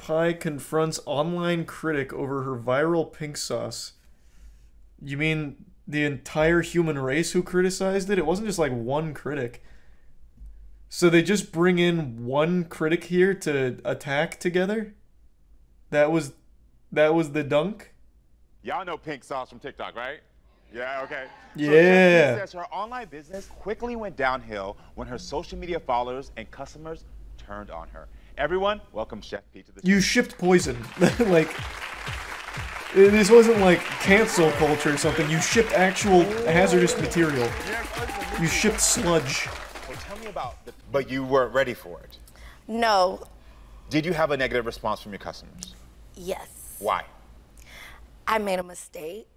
pie confronts online critic over her viral pink sauce. You mean the entire human race who criticized it? It wasn't just like one critic. So they just bring in one critic here to attack together? That was the dunk? Y'all know pink sauce from TikTok, right? Yeah, okay. Yeah. So Jessica says her online business quickly went downhill when her social media followers and customers turned on her. Everyone, welcome Chef P to the show. You shipped poison. Like, this wasn't like cancel culture or something. You shipped actual hazardous material. You shipped sludge. Well, tell me about the... But you weren't ready for it. No. Did you have a negative response from your customers? Yes. Why? I made a mistake.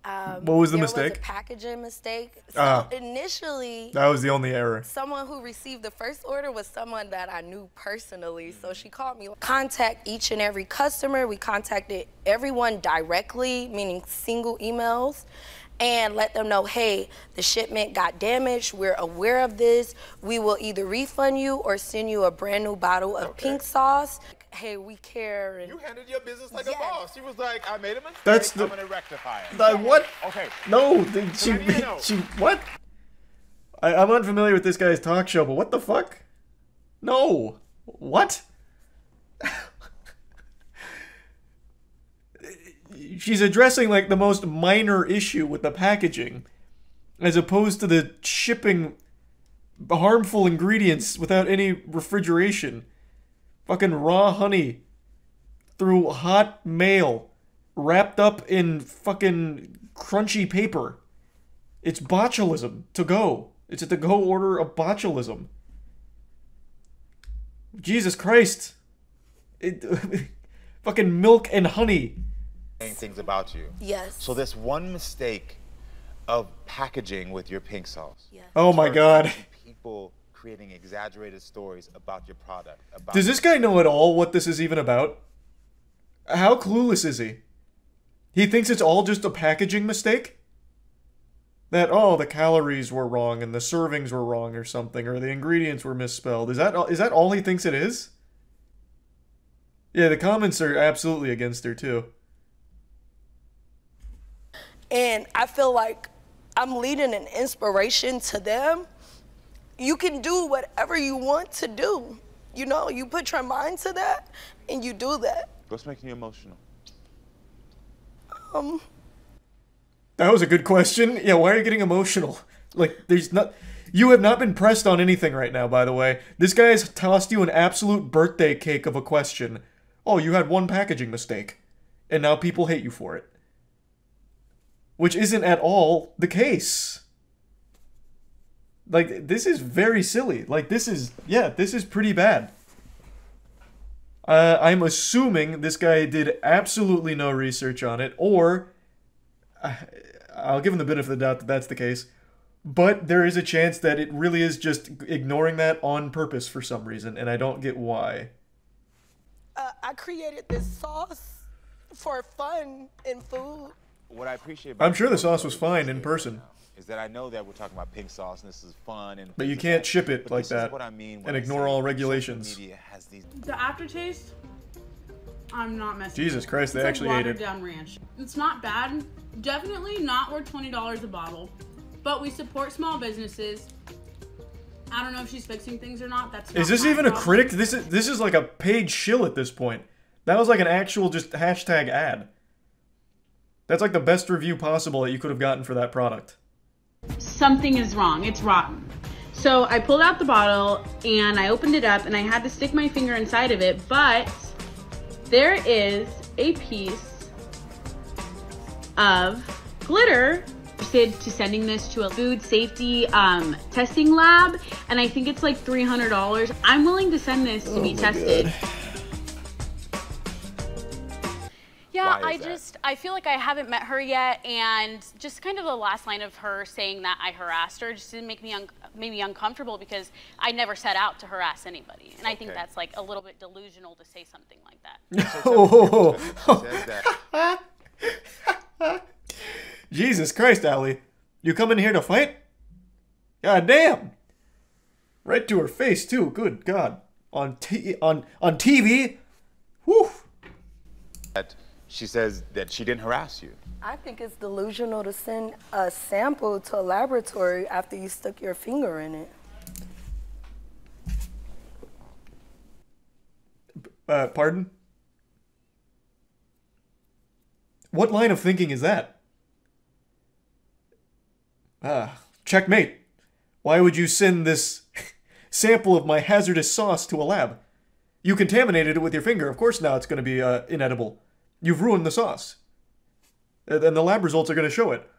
What was the mistake? There was a packaging mistake. So initially, that was the only error. Someone who received the first order was someone that I knew personally. So she called me. Contact each and every customer. We contacted everyone directly, meaning single emails, and let them know, hey, the shipment got damaged. We're aware of this. We will either refund you or send you a brand new bottle of pink sauce. Hey, we care. And you handled your business like a boss. She was like, I made a mistake. That's I'm gonna rectify it. What? Okay. No, she what? I'm unfamiliar with this guy's talk show, but what the fuck? No. What? She's addressing like the most minor issue with the packaging, as opposed to the shipping harmful ingredients without any refrigeration. Fucking raw honey through hot mail wrapped up in fucking crunchy paper. It's botulism to go. It's a to-go order of botulism. Jesus Christ. Fucking milk and honey. Things about you. Yes. So this one mistake of packaging with your pink sauce. Yes. Oh my God. People creating exaggerated stories about your product. Does this guy know at all what this is even about? How clueless is he? He thinks it's all just a packaging mistake? That, oh, the calories were wrong and the servings were wrong or something, or the ingredients were misspelled. Is that all he thinks it is? Yeah, the comments are absolutely against her too. And I feel like I'm leading an inspiration to them. You can do whatever you want to do. You know, you put your mind to that and you do that. What's making you emotional? That was a good question. Yeah, why are you getting emotional? Like, you have not been pressed on anything right now, by the way. This guy has tossed you an absolute birthday cake of a question. Oh, you had one packaging mistake. And now people hate you for it. Which isn't at all the case. Like, this is very silly. Like, this is pretty bad. I'm assuming this guy did absolutely no research on it, or I'll give him the benefit of the doubt that that's the case, but there is a chance that it really is just ignoring that on purpose for some reason, and I don't get why. I created this sauce for fun and food. What I appreciate I'm sure the sauce was fine in person. Is that I know that we're talking about pink sauce and this is fun, and but you can't ship it like that what I mean and ignore all regulations. The aftertaste, I'm not messing. Jesus Christ, they actually ate it. Down ranch. It's not bad. Definitely not worth $20 a bottle, but we support small businesses. I don't know if she's fixing things or not. That's not is this even a critic? This is like a paid shill at this point. That was like an actual just hashtag ad. That's like the best review possible that you could have gotten for that product. Something is wrong. It's rotten. So I pulled out the bottle and I opened it up and I had to stick my finger inside of it, but there is a piece of glitter. To sending this to a food safety testing lab, and I think it's like $300. I'm willing to send this to be tested. God. Yeah, I feel like I haven't met her yet, and just kind of the last line of her saying that I harassed her just didn't make me uncomfortable, because I never set out to harass anybody, and I think that's like a little bit delusional to say something like that. Jesus Christ, Allie. You come in here to fight? God damn. Right to her face, too. Good God. On TV? Whew. That she says that she didn't harass you. I think it's delusional to send a sample to a laboratory after you stuck your finger in it. Pardon? What line of thinking is that? Checkmate. Why would you send this sample of my hazardous sauce to a lab? You contaminated it with your finger. Of course now it's going to be inedible. You've ruined the sauce. And the lab results are going to show it.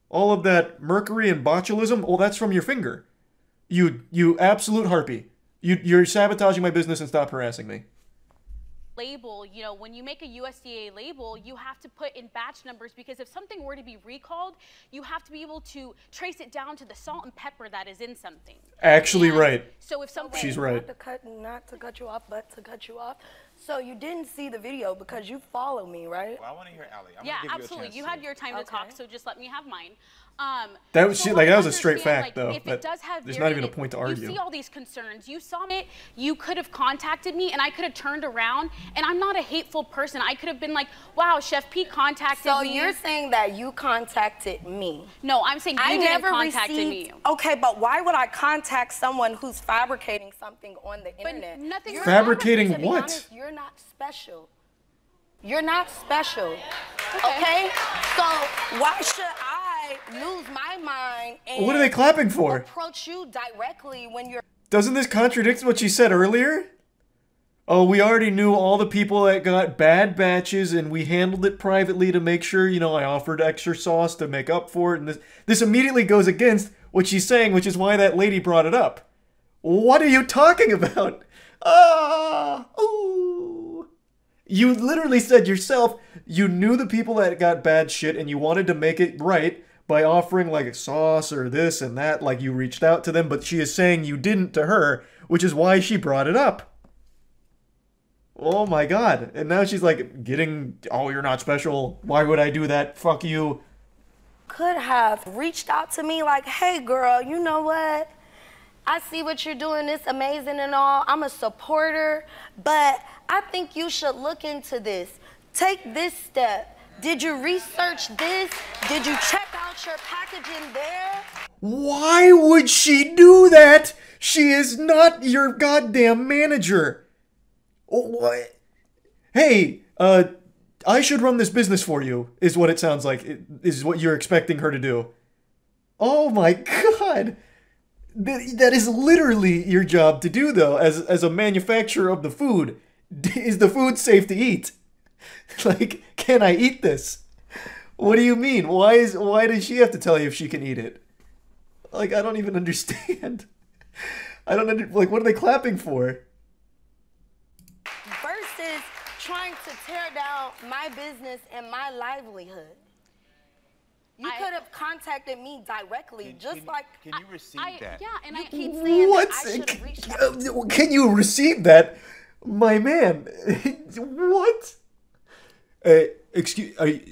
All of that mercury and botulism, well, that's from your finger. You absolute harpy. You're sabotaging my business and stop harassing me. Label, you know, when you make a USDA label, you have to put in batch numbers, because if something were to be recalled, you have to be able to trace it down to the salt and pepper that is in something. Actually, right. So if something... She's right. Not to cut you off, but to cut you off. So you didn't see the video because you follow me, right? Well, I want to hear Allie. Yeah, absolutely. You had your time to talk, so just let me have mine. That was so that was a straight fact, like, though. If it does have there's not even a point to argue. You see all these concerns. You saw it. You could have contacted me, and I could have turned around. And I'm not a hateful person. I could have been like, "Wow, Chef P contacted me." So you're saying that you contacted me? No, I'm saying you didn't contact me. Okay, but why would I contact someone who's fabricating something on the internet? Nothing. Fabricating to be what? honest, you're not special. You're not special. Okay? So why should I lose my mind and what are they clapping for? approach you directly when you're... Doesn't this contradict what she said earlier? Oh, we already knew all the people that got bad batches, and we handled it privately to make sure, you know, I offered extra sauce to make up for it. And this immediately goes against what she's saying, which is why that lady brought it up. What are you talking about? Ooh. You literally said yourself you knew the people that got bad shit and you wanted to make it right by offering like a sauce or this and that, like you reached out to them, but she is saying you didn't to her, which is why she brought it up. Oh my god. And now she's like getting, oh, you're not special. Why would I do that? Fuck you. Could have reached out to me like, hey girl, you know what? I see what you're doing, it's amazing and all. I'm a supporter, but I think you should look into this. Take this step. Did you research this? Did you check out your packaging there? Why would she do that? She is not your goddamn manager. What? Hey, I should run this business for you, is what it sounds like, is what you're expecting her to do. Oh my god. That is literally your job to do, though, as a manufacturer of the food. Is the food safe to eat? Like, can I eat this? What do you mean? Why does she have to tell you if she can eat it? Like, I don't even understand. Like, what are they clapping for? Versus trying to tear down my business and my livelihood. You could have contacted me directly, Can you receive that? Yeah, and you keep saying What? that I should have reached out. Can you receive that? My man. What?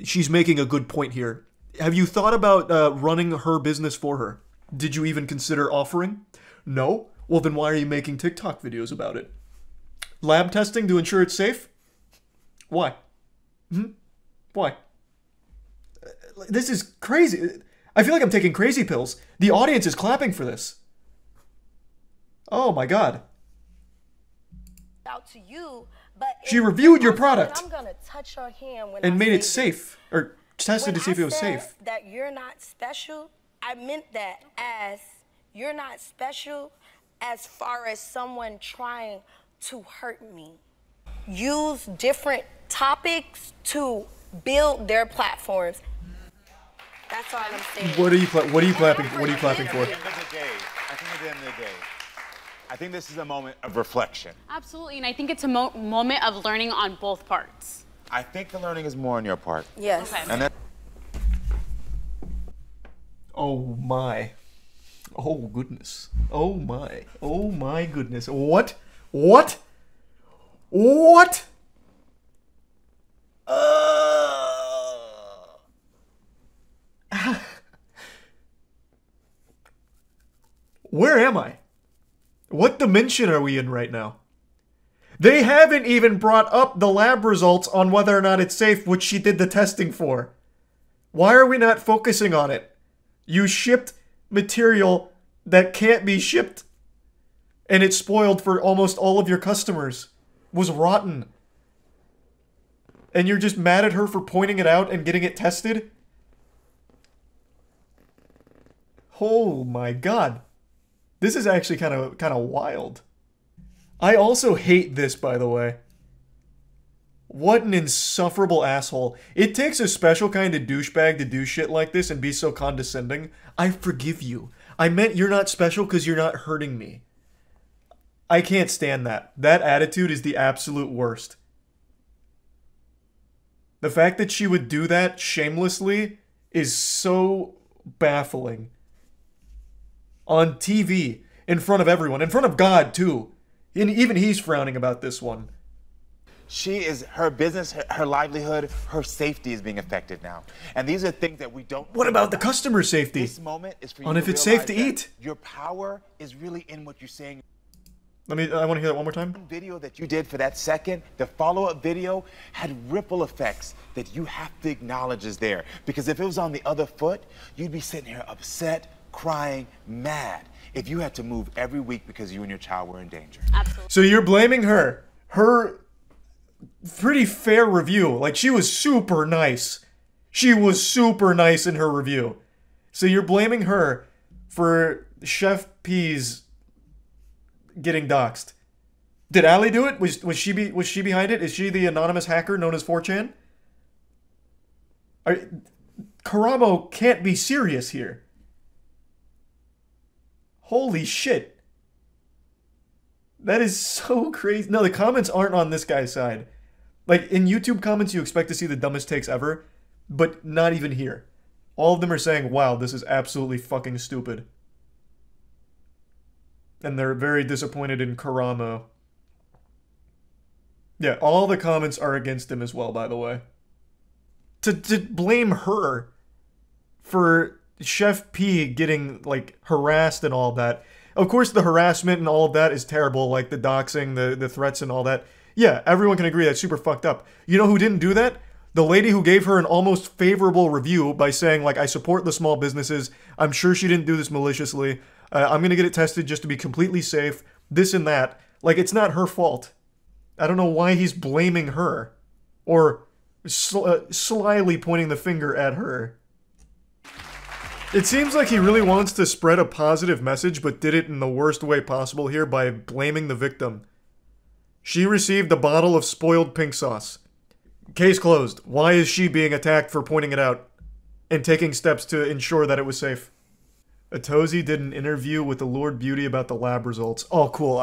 She's making a good point here. Have you thought about running her business for her? Did you even consider offering? No? Well, then why are you making TikTok videos about it? Lab testing to ensure it's safe? Why? Why? This is crazy. I feel like I'm taking crazy pills. The audience is clapping for this. Oh my god. Out to you, but she reviewed your product. I'm gonna touch your hand when and made it safe, or tested to see if it was safe. That you're not special, I meant that as you're not special as far as someone trying to hurt me. Use different topics to build their platforms. That's all I'm saying. What are you clapping for? I think at the end of the day, I think this is a moment of reflection. Absolutely, and I think it's a moment of learning on both parts. I think the learning is more on your part. Yes. Okay. And oh my. Oh goodness. Oh my. Oh my goodness. What? What? What? Where am I? What dimension are we in right now? They haven't even brought up the lab results on whether or not it's safe, which she did the testing for. Why are we not focusing on it? You shipped material that can't be shipped, and it spoiled for almost all of your customers. Was rotten. And you're just mad at her for pointing it out and getting it tested? Oh my god. This is actually kind of wild. I also hate this, by the way. What an insufferable asshole. It takes a special kind of douchebag to do shit like this and be so condescending. I forgive you. I meant you're not special because you're not hurting me. I can't stand that. That attitude is the absolute worst. The fact that she would do that shamelessly is so baffling. On TV, in front of everyone, in front of God too. And even he's frowning about this one. Her business, her livelihood, her safety is being affected now. And these are things that we don't... What about the customer safety? This moment is for you on if it's safe to eat. Your power is really in what you're saying. I want to hear that one more time. The video that you did for that second, the follow-up video, had ripple effects that you have to acknowledge is there. Because if it was on the other foot, you'd be sitting here upset, crying, mad, if you had to move every week because you and your child were in danger. Absolutely. So you're blaming her. Her pretty fair review. Like, she was super nice. She was super nice in her review. So you're blaming her for Chef P's getting doxxed. Did Allie do it? Was she behind it? Is she the anonymous hacker known as 4chan? Karamo can't be serious here. Holy shit. That is so crazy. No, the comments aren't on this guy's side. Like, in YouTube comments, you expect to see the dumbest takes ever, but not even here. All of them are saying, wow, this is absolutely fucking stupid. And they're very disappointed in Karamo. Yeah, all the comments are against him as well, by the way. To blame her for Chef P getting, like, harassed and all that. Of course, the harassment and all of that is terrible, like the doxing, the threats and all that. Yeah, everyone can agree that's super fucked up. You know who didn't do that? The lady who gave her an almost favorable review by saying, like, I support the small businesses. I'm sure she didn't do this maliciously. I'm going to get it tested just to be completely safe. This and that. Like, it's not her fault. I don't know why he's blaming her. Or slyly pointing the finger at her. It seems like he really wants to spread a positive message, but did it in the worst way possible here by blaming the victim. She received a bottle of spoiled pink sauce. Case closed. Why is she being attacked for pointing it out and taking steps to ensure that it was safe? Atozi did an interview with the Lord Beauty about the lab results. Oh, cool.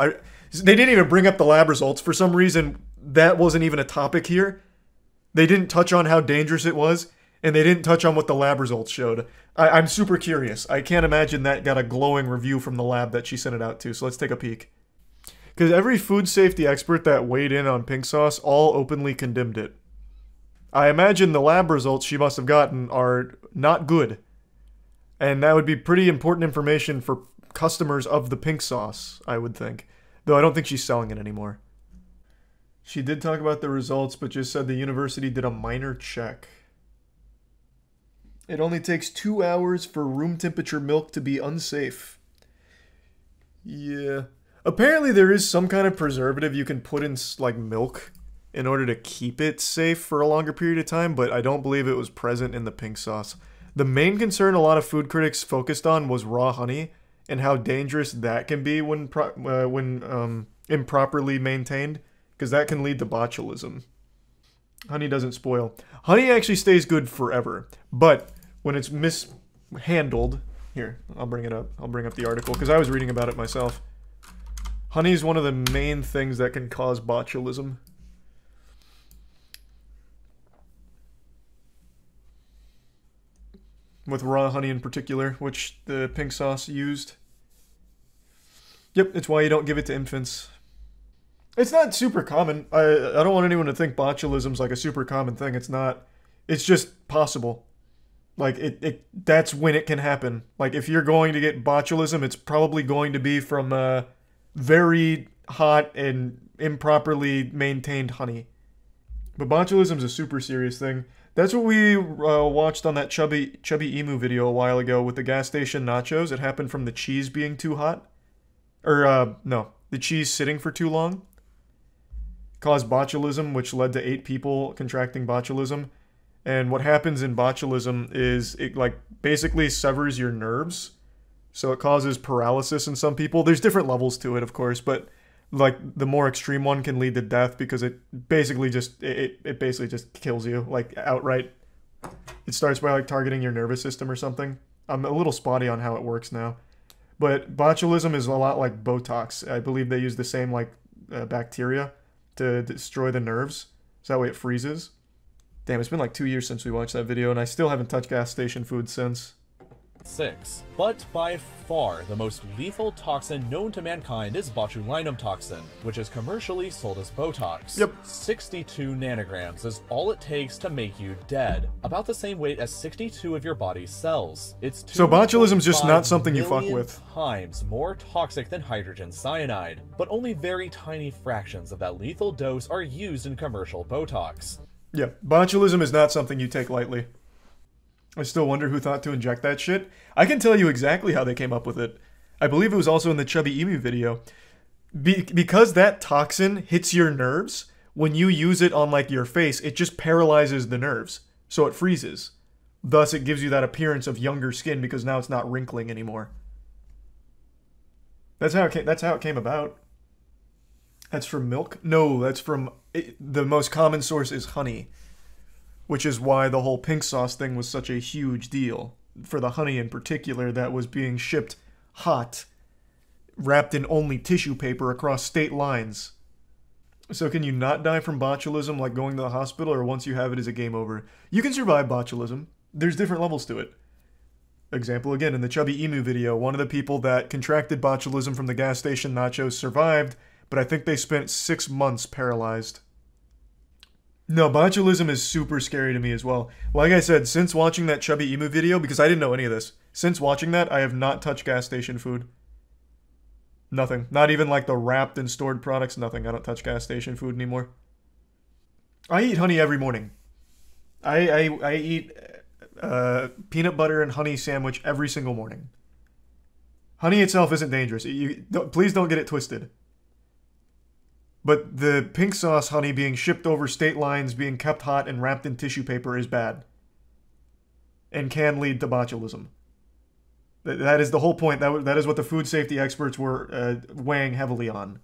They didn't even bring up the lab results. For some reason, that wasn't even a topic here. They didn't touch on how dangerous it was, and they didn't touch on what the lab results showed. I'm super curious. I can't imagine that got a glowing review from the lab that she sent it out to, so let's take a peek. Because every food safety expert that weighed in on pink sauce all openly condemned it. I imagine the lab results she must have gotten are not good. And that would be pretty important information for customers of the pink sauce, I would think. Though I don't think she's selling it anymore. She did talk about the results, but just said the university did a minor check. It only takes 2 hours for room temperature milk to be unsafe. Yeah. Apparently there is some kind of preservative you can put in, like, milk in order to keep it safe for a longer period of time, but I don't believe it was present in the pink sauce. The main concern a lot of food critics focused on was raw honey and how dangerous that can be when improperly maintained, because that can lead to botulism. Honey doesn't spoil. Honey actually stays good forever, but when it's mishandled... Here, I'll bring it up. I'll bring up the article, because I was reading about it myself. Honey is one of the main things that can cause botulism. With raw honey in particular, which the pink sauce used. Yep, it's why you don't give it to infants. It's not super common. I don't want anyone to think botulism's like a super common thing. It's not. It's just possible. Like, that's when it can happen. Like, if you're going to get botulism, it's probably going to be from very hot and improperly maintained honey. But botulism is a super serious thing. That's what we watched on that chubby emu video a while ago with the gas station nachos. It happened from the cheese being too hot. Or, no, the cheese sitting for too long. Caused botulism, which led to 8 people contracting botulism. And what happens in botulism is it, like, basically severs your nerves. So it causes paralysis in some people. There's different levels to it, of course, but like the more extreme one can lead to death because it basically just kills you, like, outright. It starts by like targeting your nervous system or something. I'm a little spotty on how it works now. But botulism is a lot like Botox. I believe they use the same like bacteria to destroy the nerves. So that way it freezes. Damn, it's been like 2 years since we watched that video and I still haven't touched gas station food since. 6. But by far the most lethal toxin known to mankind is botulinum toxin, which is commercially sold as Botox. Yep. 62 nanograms is all it takes to make you dead, about the same weight as 62 of your body's cells. It's so botulism's just not something you fuck with. Times more toxic than hydrogen cyanide, but only very tiny fractions of that lethal dose are used in commercial Botox. Yeah, botulism is not something you take lightly. I still wonder who thought to inject that shit. I can tell you exactly how they came up with it. I believe it was also in the Chubby Emu video. Because that toxin hits your nerves, when you use it on like your face, it just paralyzes the nerves. So it freezes. Thus it gives you that appearance of younger skin because now it's not wrinkling anymore. That's how it came about. That's from milk? No, that's from... the most common source is honey. Which is why the whole pink sauce thing was such a huge deal. For the honey in particular that was being shipped hot, wrapped in only tissue paper across state lines. So can you not die from botulism like going to the hospital, or once you have it is a game over? You can survive botulism. There's different levels to it. Example again, in the Chubby Emu video, one of the people that contracted botulism from the gas station nachos survived, but I think they spent 6 months paralyzed. No, botulism is super scary to me as well. Like I said, since watching that Chubby Emu video, because I didn't know any of this, since watching that, I have not touched gas station food. Nothing. Not even like the wrapped and stored products, nothing. I don't touch gas station food anymore. I eat honey every morning. I eat peanut butter and honey sandwich every single morning. Honey itself isn't dangerous. Please don't get it twisted. But the pink sauce honey being shipped over state lines, being kept hot and wrapped in tissue paper is bad. And can lead to botulism. That is the whole point. That is what the food safety experts were weighing heavily on.